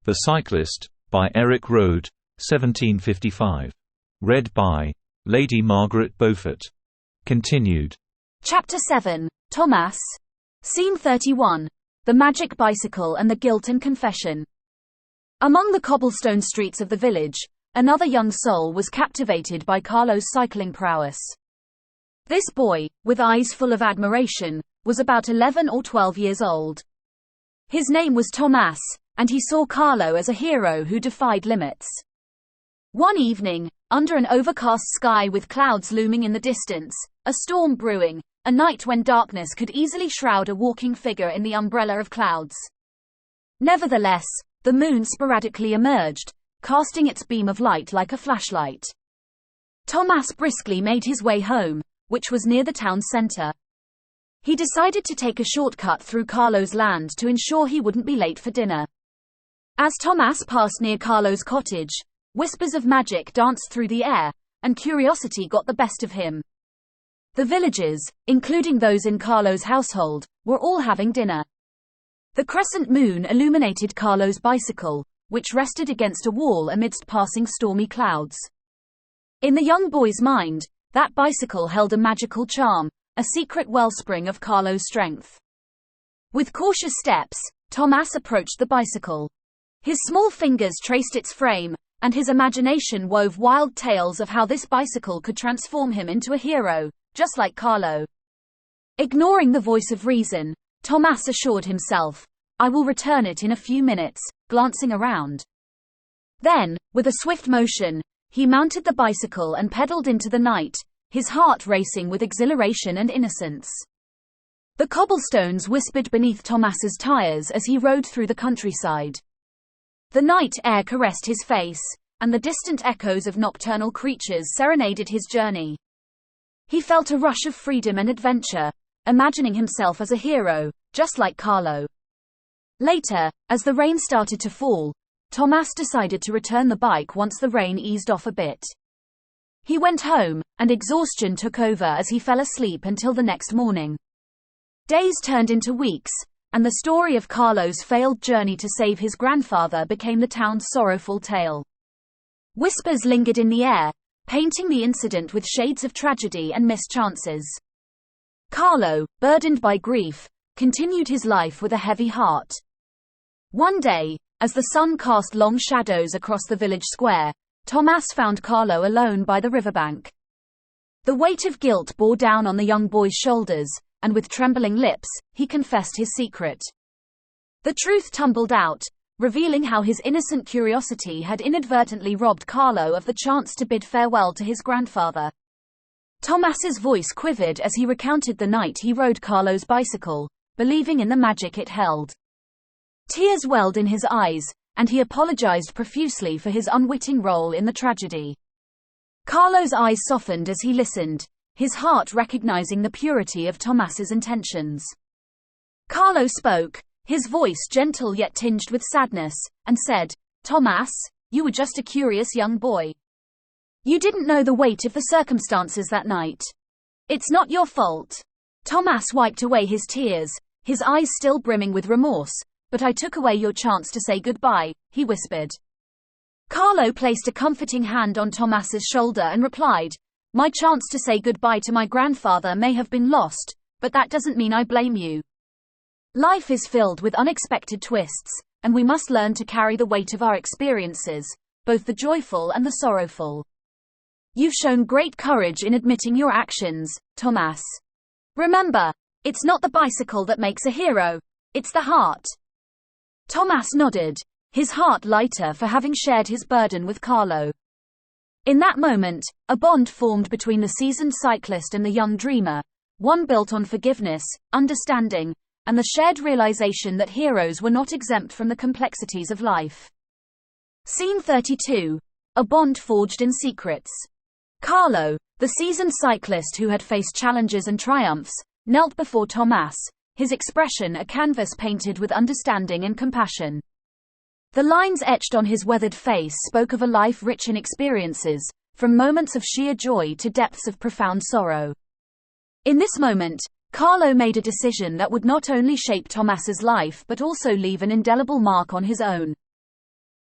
The Cyclist, by Erik Røde, 1755. Read by Lady Margaret Beaufort. Continued. Chapter 7, Thomas. Scene 31. The Magic Bicycle and the Guilt and Confession. Among the cobblestone streets of the village, another young soul was captivated by Carlo's cycling prowess. This boy, with eyes full of admiration, was about 11 or 12 years old. His name was Thomas, and he saw Carlo as a hero who defied limits. One evening, under an overcast sky with clouds looming in the distance, a storm brewing, a night when darkness could easily shroud a walking figure in the umbrella of clouds. Nevertheless, the moon sporadically emerged, casting its beam of light like a flashlight. Thomas briskly made his way home, which was near the town center. He decided to take a shortcut through Carlo's land to ensure he wouldn't be late for dinner. As Thomas passed near Carlo's cottage, whispers of magic danced through the air, and curiosity got the best of him. The villagers, including those in Carlo's household, were all having dinner. The crescent moon illuminated Carlo's bicycle, which rested against a wall amidst passing stormy clouds. In the young boy's mind, that bicycle held a magical charm, a secret wellspring of Carlo's strength. With cautious steps, Thomas approached the bicycle. His small fingers traced its frame, and his imagination wove wild tales of how this bicycle could transform him into a hero, just like Carlo. Ignoring the voice of reason, Thomas assured himself, "I will return it in a few minutes," glancing around. Then, with a swift motion, he mounted the bicycle and pedaled into the night, his heart racing with exhilaration and innocence. The cobblestones whispered beneath Thomas's tires as he rode through the countryside. The night air caressed his face, and the distant echoes of nocturnal creatures serenaded his journey. He felt a rush of freedom and adventure, imagining himself as a hero, just like Carlo. Later, as the rain started to fall, Thomas decided to return the bike once the rain eased off a bit. He went home, and exhaustion took over as he fell asleep until the next morning. Days turned into weeks, and the story of Carlo's failed journey to save his grandfather became the town's sorrowful tale. Whispers lingered in the air, painting the incident with shades of tragedy and missed chances. Carlo, burdened by grief, continued his life with a heavy heart. One day, as the sun cast long shadows across the village square, Thomas found Carlo alone by the riverbank. The weight of guilt bore down on the young boy's shoulders, and with trembling lips, he confessed his secret. The truth tumbled out, revealing how his innocent curiosity had inadvertently robbed Carlo of the chance to bid farewell to his grandfather. Thomas's voice quivered as he recounted the night he rode Carlo's bicycle, believing in the magic it held. Tears welled in his eyes, and he apologized profusely for his unwitting role in the tragedy. Carlo's eyes softened as he listened, his heart recognizing the purity of Thomas's intentions. Carlo spoke, his voice gentle yet tinged with sadness, and said, "Thomas, you were just a curious young boy. You didn't know the weight of the circumstances that night. It's not your fault." Thomas wiped away his tears, his eyes still brimming with remorse. "But I took away your chance to say goodbye," he whispered. Carlo placed a comforting hand on Thomas's shoulder and replied, "My chance to say goodbye to my grandfather may have been lost, but that doesn't mean I blame you. Life is filled with unexpected twists, and we must learn to carry the weight of our experiences, both the joyful and the sorrowful. You've shown great courage in admitting your actions, Thomas. Remember, it's not the bicycle that makes a hero, it's the heart." Thomas nodded, his heart lighter for having shared his burden with Carlo. In that moment, a bond formed between the seasoned cyclist and the young dreamer, one built on forgiveness, understanding, and the shared realization that heroes were not exempt from the complexities of life. Scene 32. A bond forged in secrets. Carlo, the seasoned cyclist who had faced challenges and triumphs, knelt before Thomas, his expression a canvas painted with understanding and compassion. The lines etched on his weathered face spoke of a life rich in experiences, from moments of sheer joy to depths of profound sorrow. In this moment, Carlo made a decision that would not only shape Thomas's life but also leave an indelible mark on his own.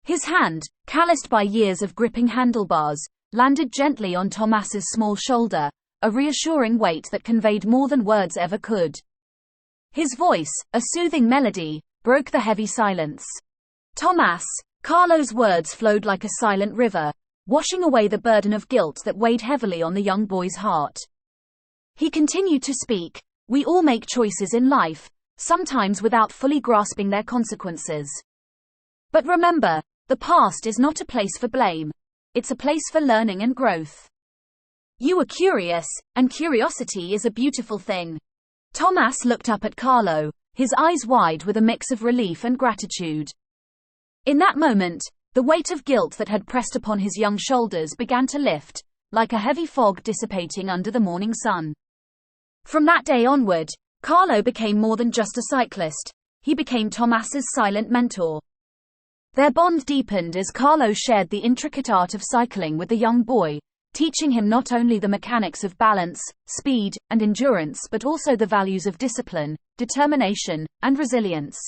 His hand, calloused by years of gripping handlebars, landed gently on Tomas's small shoulder, a reassuring weight that conveyed more than words ever could. His voice, a soothing melody, broke the heavy silence. Tomas, Carlo's words flowed like a silent river, washing away the burden of guilt that weighed heavily on the young boy's heart. He continued to speak. We all make choices in life, sometimes without fully grasping their consequences. But remember, the past is not a place for blame. It's a place for learning and growth. You were curious, and curiosity is a beautiful thing. Tomas looked up at Carlo, his eyes wide with a mix of relief and gratitude. In that moment, the weight of guilt that had pressed upon his young shoulders began to lift, like a heavy fog dissipating under the morning sun. From that day onward, Carlo became more than just a cyclist. He became Tomas's silent mentor. Their bond deepened as Carlo shared the intricate art of cycling with the young boy, teaching him not only the mechanics of balance, speed, and endurance but also the values of discipline, determination, and resilience.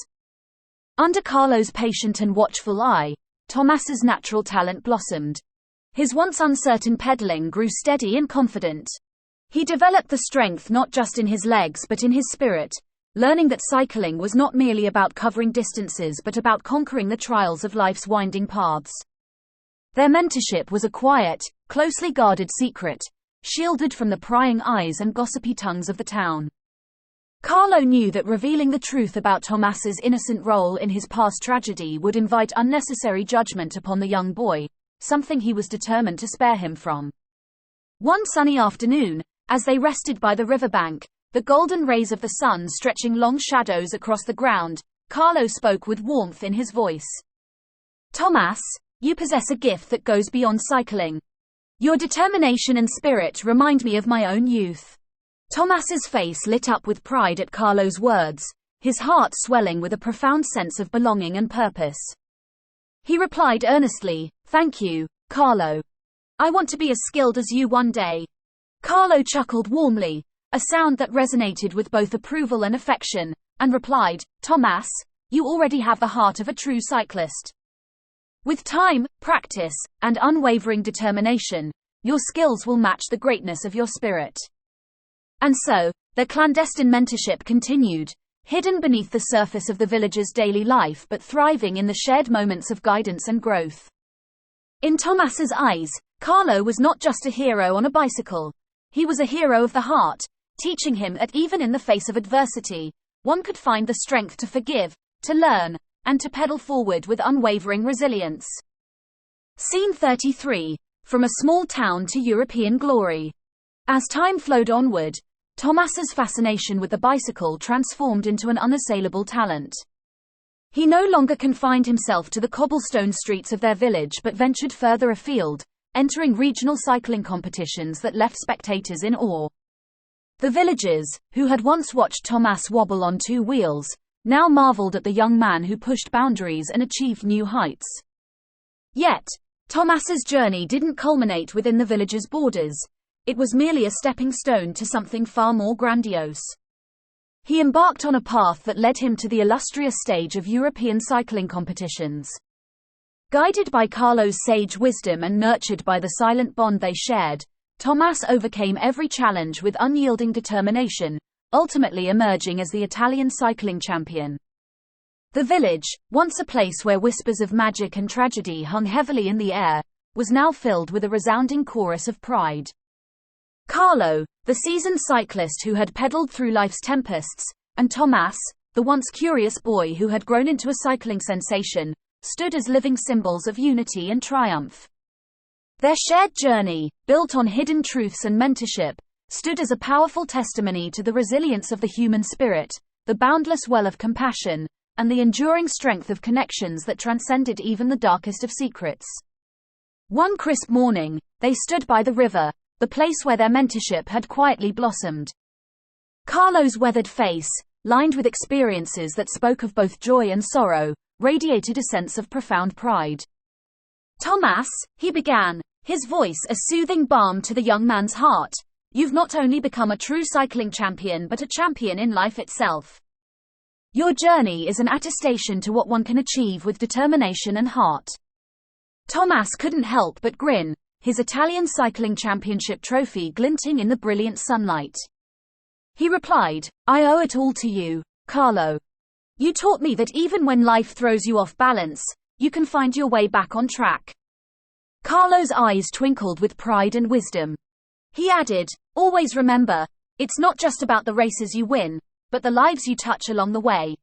Under Carlo's patient and watchful eye, Tomas's natural talent blossomed. His once uncertain pedaling grew steady and confident. He developed the strength not just in his legs but in his spirit, learning that cycling was not merely about covering distances but about conquering the trials of life's winding paths. Their mentorship was a quiet, closely guarded secret, shielded from the prying eyes and gossipy tongues of the town. Carlo knew that revealing the truth about Tomas's innocent role in his past tragedy would invite unnecessary judgment upon the young boy, something he was determined to spare him from. One sunny afternoon, as they rested by the riverbank, the golden rays of the sun stretching long shadows across the ground, Carlo spoke with warmth in his voice. Tomas, you possess a gift that goes beyond cycling. Your determination and spirit remind me of my own youth. Tomas's face lit up with pride at Carlo's words, his heart swelling with a profound sense of belonging and purpose. He replied earnestly, "Thank you, Carlo. I want to be as skilled as you one day." Carlo chuckled warmly, a sound that resonated with both approval and affection, and replied, "Tomas, you already have the heart of a true cyclist. With time, practice, and unwavering determination, your skills will match the greatness of your spirit." And so, their clandestine mentorship continued, hidden beneath the surface of the village's daily life but thriving in the shared moments of guidance and growth. In Tomas's eyes, Carlo was not just a hero on a bicycle. He was a hero of the heart, teaching him that even in the face of adversity, one could find the strength to forgive, to learn, and to pedal forward with unwavering resilience. Scene 33. From a small town to European glory. As time flowed onward, Tomas's fascination with the bicycle transformed into an unassailable talent. He no longer confined himself to the cobblestone streets of their village but ventured further afield, entering regional cycling competitions that left spectators in awe. The villagers, who had once watched Tomas wobble on two wheels, now marveled at the young man who pushed boundaries and achieved new heights. Yet, Tomas's journey didn't culminate within the village's borders. It was merely a stepping stone to something far more grandiose. He embarked on a path that led him to the illustrious stage of European cycling competitions. Guided by Carlo's sage wisdom and nurtured by the silent bond they shared, Tomas overcame every challenge with unyielding determination, ultimately emerging as the Italian cycling champion. The village, once a place where whispers of magic and tragedy hung heavily in the air, was now filled with a resounding chorus of pride. Carlo, the seasoned cyclist who had pedaled through life's tempests, and Tomas, the once curious boy who had grown into a cycling sensation, stood as living symbols of unity and triumph. Their shared journey, built on hidden truths and mentorship, stood as a powerful testimony to the resilience of the human spirit, the boundless well of compassion, and the enduring strength of connections that transcended even the darkest of secrets. One crisp morning, they stood by the river, the place where their mentorship had quietly blossomed. Carlo's weathered face, lined with experiences that spoke of both joy and sorrow, radiated a sense of profound pride. "Tomas," he began, his voice a soothing balm to the young man's heart, "you've not only become a true cycling champion but a champion in life itself. Your journey is an attestation to what one can achieve with determination and heart. Thomas couldn't help but grin, his Italian cycling championship trophy glinting in the brilliant sunlight. He replied, "I owe it all to you, Carlo. You taught me that even when life throws you off balance, you can find your way back on track." Carlo's eyes twinkled with pride and wisdom. He added, "Always remember, it's not just about the races you win, but the lives you touch along the way.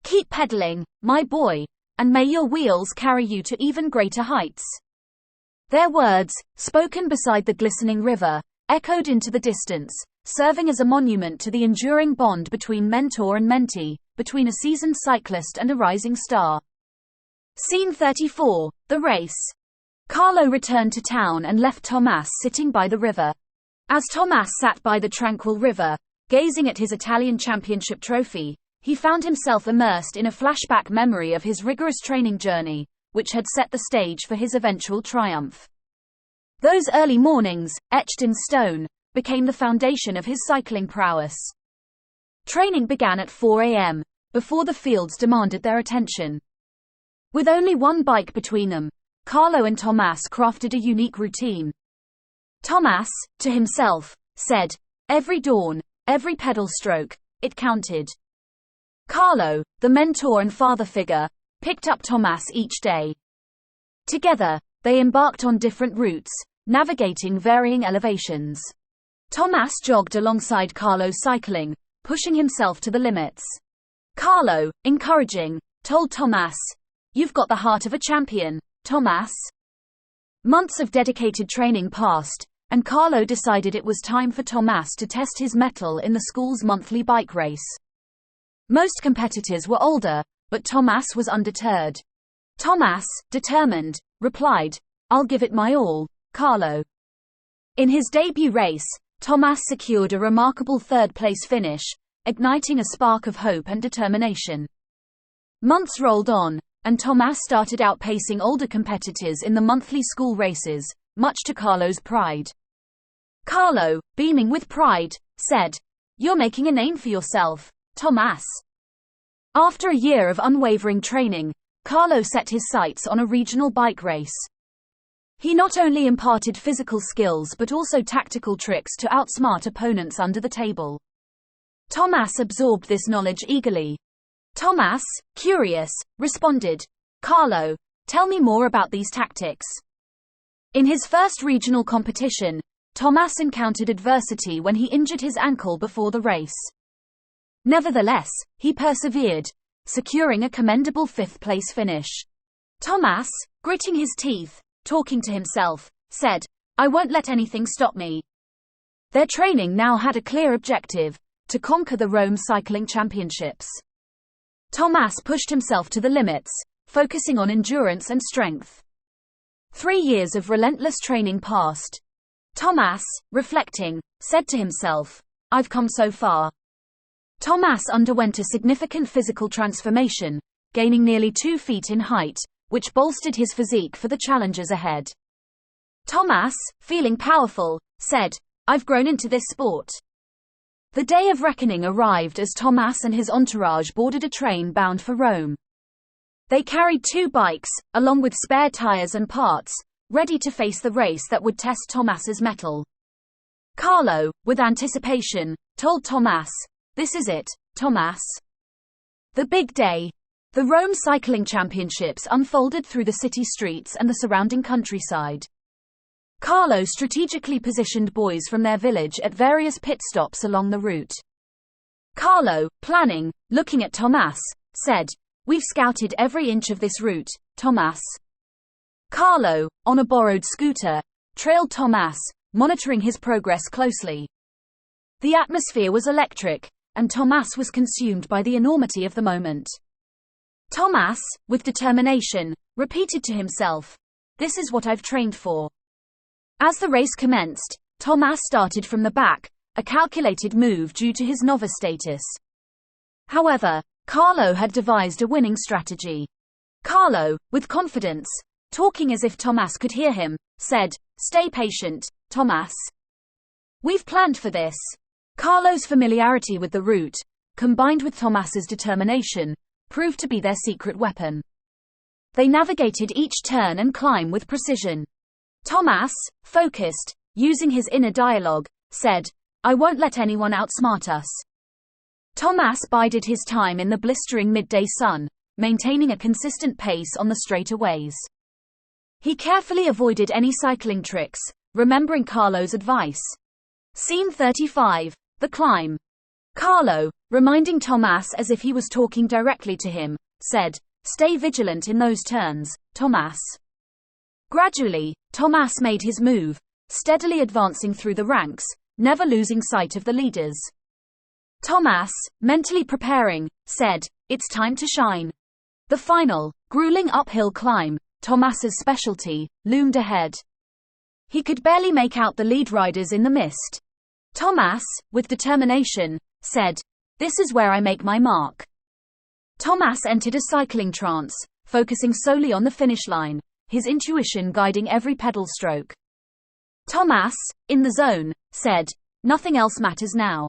Keep pedaling, my boy, and may your wheels carry you to even greater heights." Their words, spoken beside the glistening river, echoed into the distance, serving as a monument to the enduring bond between mentor and mentee, between a seasoned cyclist and a rising star. Scene 34, the race. Carlo returned to town and left Thomas sitting by the river. As Thomas sat by the tranquil river, gazing at his Italian championship trophy, he found himself immersed in a flashback memory of his rigorous training journey, which had set the stage for his eventual triumph. Those early mornings, etched in stone, became the foundation of his cycling prowess. Training began at 4 a.m., before the fields demanded their attention. With only one bike between them, Carlo and Thomas crafted a unique routine. Thomas, to himself, said, "Every dawn, every pedal stroke, it counted." Carlo, the mentor and father figure, picked up Thomas each day. Together, they embarked on different routes, navigating varying elevations. Thomas jogged alongside Carlo cycling, pushing himself to the limits. Carlo, encouraging, told Thomas, "You've got the heart of a champion, Thomas." Months of dedicated training passed, and Carlo decided it was time for Thomas to test his mettle in the school's monthly bike race. Most competitors were older, but Thomas was undeterred. Thomas, determined, replied, "I'll give it my all, Carlo." In his debut race, Thomas secured a remarkable third-place finish, igniting a spark of hope and determination. Months rolled on, and Thomas started outpacing older competitors in the monthly school races, much to Carlo's pride. Carlo, beaming with pride, said, "You're making a name for yourself, Thomas." After a year of unwavering training, Carlo set his sights on a regional bike race. He not only imparted physical skills but also tactical tricks to outsmart opponents under the table. Thomas absorbed this knowledge eagerly. Thomas, curious, responded, "Carlo, tell me more about these tactics." In his first regional competition, Thomas encountered adversity when he injured his ankle before the race. Nevertheless, he persevered, securing a commendable fifth-place finish. Thomas, gritting his teeth, talking to himself, said, "I won't let anything stop me." Their training now had a clear objective: to conquer the Rome Cycling Championships. Thomas pushed himself to the limits, focusing on endurance and strength. 3 years of relentless training passed. Thomas, reflecting, said to himself, "I've come so far." Thomas underwent a significant physical transformation, gaining nearly 2 feet in height, which bolstered his physique for the challenges ahead. Thomas, feeling powerful, said, "I've grown into this sport." The day of reckoning arrived as Thomas and his entourage boarded a train bound for Rome. They carried 2 bikes, along with spare tires and parts, ready to face the race that would test Thomas's mettle. Carlo, with anticipation, told Thomas, "This is it, Thomas." The big day. The Rome Cycling Championships unfolded through the city streets and the surrounding countryside. Carlo strategically positioned boys from their village at various pit stops along the route. Carlo, planning, looking at Thomas, said, "We've scouted every inch of this route, Thomas." Carlo, on a borrowed scooter, trailed Thomas, monitoring his progress closely. The atmosphere was electric, and Thomas was consumed by the enormity of the moment. Thomas, with determination, repeated to himself, "This is what I've trained for." As the race commenced, Thomas started from the back, a calculated move due to his novice status. However, Carlo had devised a winning strategy. Carlo, with confidence, talking as if Thomas could hear him, said, "Stay patient, Thomas. We've planned for this." Carlo's familiarity with the route, combined with Thomas's determination, proved to be their secret weapon. They navigated each turn and climb with precision. Thomas, focused, using his inner dialogue, said, "I won't let anyone outsmart us." Thomas bided his time in the blistering midday sun, maintaining a consistent pace on the straightaways. He carefully avoided any cycling tricks, remembering Carlo's advice. Scene 35. The climb. Carlo, reminding Thomas as if he was talking directly to him, said, "Stay vigilant in those turns, Thomas." Gradually, Thomas made his move, steadily advancing through the ranks, never losing sight of the leaders. Thomas, mentally preparing, said, "It's time to shine." The final, grueling uphill climb, Thomas's specialty, loomed ahead. He could barely make out the lead riders in the mist. Thomas, with determination, said, "This is where I make my mark." Thomas entered a cycling trance, focusing solely on the finish line, his intuition guiding every pedal stroke. Thomas, in the zone, said, "Nothing else matters now."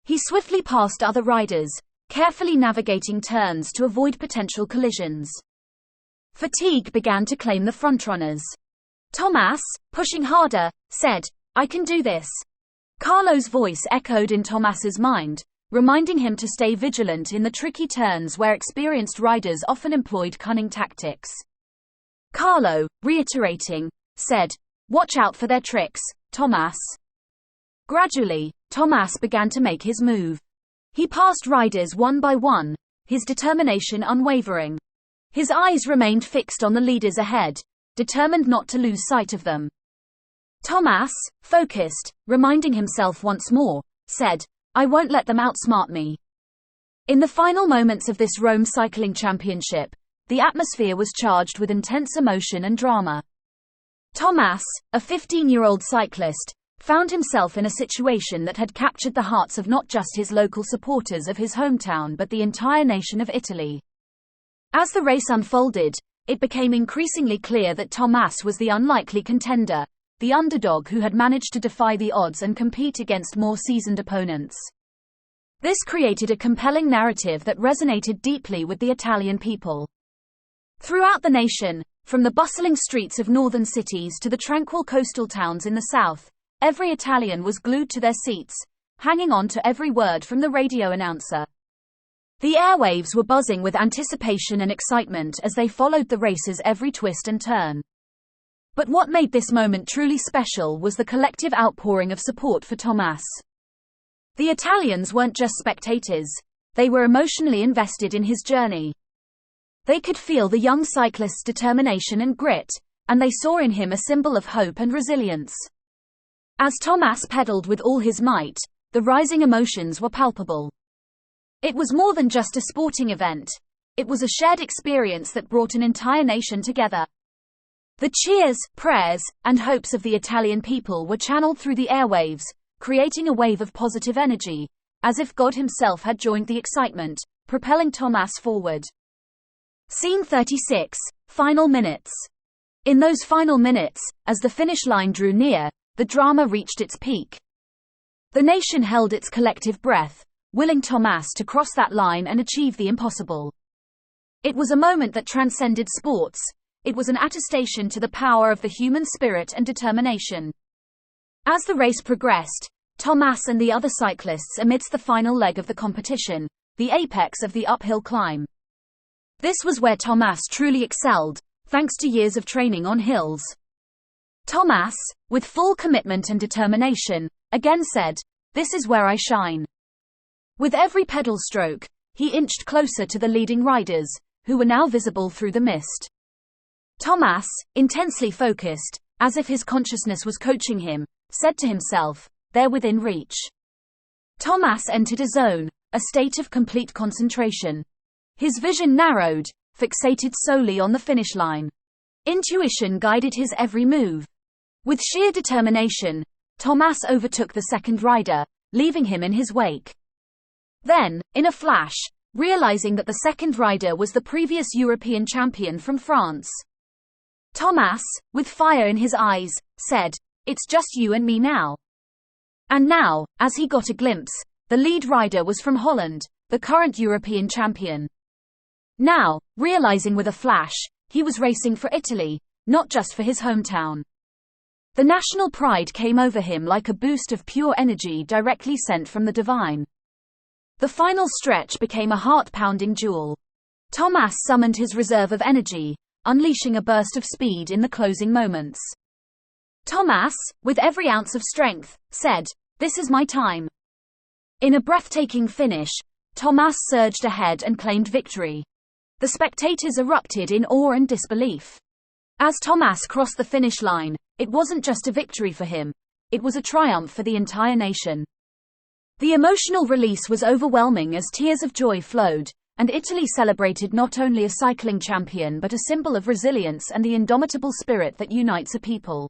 He swiftly passed other riders, carefully navigating turns to avoid potential collisions. Fatigue began to claim the frontrunners. Thomas, pushing harder, said, "I can do this." Carlo's voice echoed in Thomas's mind, reminding him to stay vigilant in the tricky turns where experienced riders often employed cunning tactics. Carlo, reiterating, said, "Watch out for their tricks, Thomas." Gradually, Thomas began to make his move. He passed riders one by one, his determination unwavering. His eyes remained fixed on the leaders ahead, determined not to lose sight of them. Thomas, focused, reminding himself once more, said, "I won't let them outsmart me." In the final moments of this Rome Cycling Championship, the atmosphere was charged with intense emotion and drama. Thomas, a 15-year-old cyclist, found himself in a situation that had captured the hearts of not just his local supporters of his hometown but the entire nation of Italy. As the race unfolded, it became increasingly clear that Thomas was the unlikely contender, the underdog who had managed to defy the odds and compete against more seasoned opponents. This created a compelling narrative that resonated deeply with the Italian people. Throughout the nation, from the bustling streets of northern cities to the tranquil coastal towns in the south, every Italian was glued to their seats, hanging on to every word from the radio announcer. The airwaves were buzzing with anticipation and excitement as they followed the race's every twist and turn. But what made this moment truly special was the collective outpouring of support for Thomas. The Italians weren't just spectators, they were emotionally invested in his journey. They could feel the young cyclist's determination and grit, and they saw in him a symbol of hope and resilience. As Thomas pedaled with all his might, the rising emotions were palpable. It was more than just a sporting event. It was a shared experience that brought an entire nation together. The cheers, prayers, and hopes of the Italian people were channeled through the airwaves, creating a wave of positive energy, as if God himself had joined the excitement, propelling Thomas forward. Scene 36. Final minutes. In those final minutes, as the finish line drew near, the drama reached its peak. The nation held its collective breath, willing Thomas to cross that line and achieve the impossible. It was a moment that transcended sports. It was an attestation to the power of the human spirit and determination. As the race progressed, Thomas and the other cyclists amidst the final leg of the competition, the apex of the uphill climb. This was where Thomas truly excelled, thanks to years of training on hills. Thomas, with full commitment and determination, again said, "This is where I shine." With every pedal stroke, he inched closer to the leading riders, who were now visible through the mist. Thomas, intensely focused, as if his consciousness was coaching him, said to himself, "They're within reach." Thomas entered a zone, a state of complete concentration. His vision narrowed, fixated solely on the finish line. Intuition guided his every move. With sheer determination, Thomas overtook the second rider, leaving him in his wake. Then, in a flash, realizing that the second rider was the previous European champion from France, Thomas, with fire in his eyes, said, "It's just you and me now." And now, as he got a glimpse, the lead rider was from Holland, the current European champion. Now, realizing with a flash, he was racing for Italy, not just for his hometown. The national pride came over him like a boost of pure energy directly sent from the divine. The final stretch became a heart-pounding duel. Thomas summoned his reserve of energy, unleashing a burst of speed in the closing moments. Thomas, with every ounce of strength, said, "This is my time." In a breathtaking finish, Thomas surged ahead and claimed victory. The spectators erupted in awe and disbelief. As Thomas crossed the finish line, it wasn't just a victory for him, it was a triumph for the entire nation. The emotional release was overwhelming as tears of joy flowed, and Italy celebrated not only a cycling champion but a symbol of resilience and the indomitable spirit that unites a people.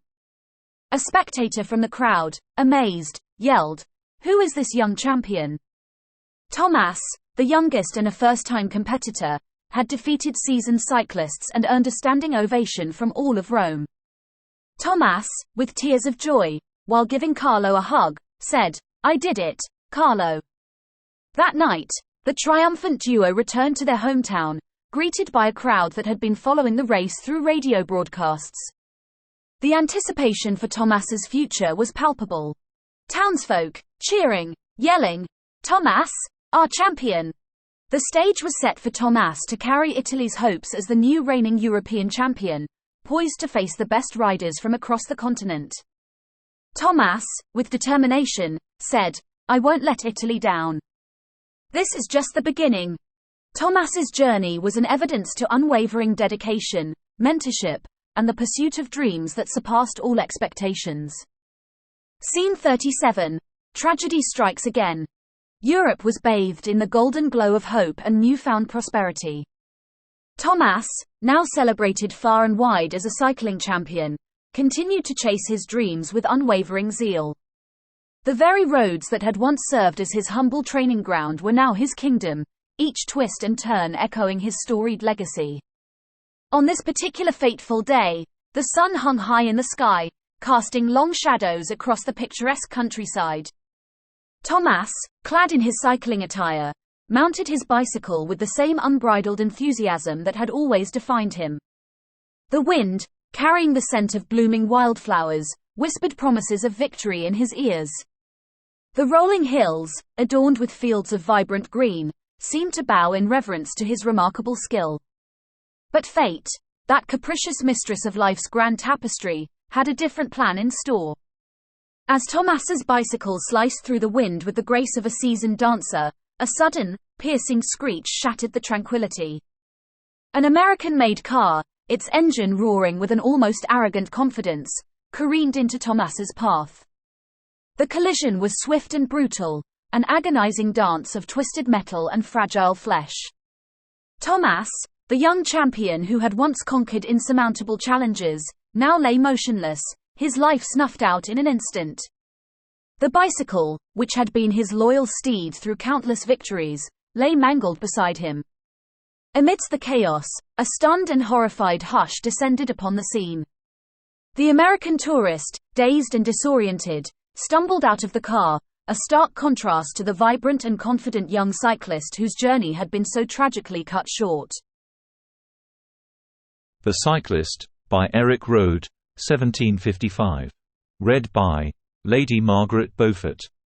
A spectator from the crowd, amazed, yelled, "Who is this young champion?" Thomas, the youngest and a first-time competitor, had defeated seasoned cyclists and earned a standing ovation from all of Rome. Thomas, with tears of joy, while giving Carlo a hug, said, "I did it, Carlo." That night, the triumphant duo returned to their hometown, greeted by a crowd that had been following the race through radio broadcasts. The anticipation for Thomas's future was palpable. Townsfolk, cheering, yelling, "Thomas, our champion!" The stage was set for Thomas to carry Italy's hopes as the new reigning European champion, poised to face the best riders from across the continent. Thomas, with determination, said, "I won't let Italy down. This is just the beginning." Thomas's journey was an evidence to unwavering dedication, mentorship, and the pursuit of dreams that surpassed all expectations. Scene 37. Tragedy strikes again. Europe was bathed in the golden glow of hope and newfound prosperity. Thomas, now celebrated far and wide as a cycling champion, continued to chase his dreams with unwavering zeal. The very roads that had once served as his humble training ground were now his kingdom, each twist and turn echoing his storied legacy. On this particular fateful day, the sun hung high in the sky, casting long shadows across the picturesque countryside. Thomas, clad in his cycling attire, mounted his bicycle with the same unbridled enthusiasm that had always defined him. The wind, carrying the scent of blooming wildflowers, whispered promises of victory in his ears. The rolling hills, adorned with fields of vibrant green, seemed to bow in reverence to his remarkable skill. But fate, that capricious mistress of life's grand tapestry, had a different plan in store. As Thomas's bicycle sliced through the wind with the grace of a seasoned dancer, a sudden, piercing screech shattered the tranquility. An American-made car, its engine roaring with an almost arrogant confidence, careened into Thomas's path. The collision was swift and brutal, an agonizing dance of twisted metal and fragile flesh. Thomas, the young champion who had once conquered insurmountable challenges, now lay motionless, his life snuffed out in an instant. The bicycle, which had been his loyal steed through countless victories, lay mangled beside him. Amidst the chaos, a stunned and horrified hush descended upon the scene. The American tourist, dazed and disoriented, stumbled out of the car, a stark contrast to the vibrant and confident young cyclist whose journey had been so tragically cut short. The Cyclist, by Erik Røde, 1755. Read by Lady Margaret Beaufort.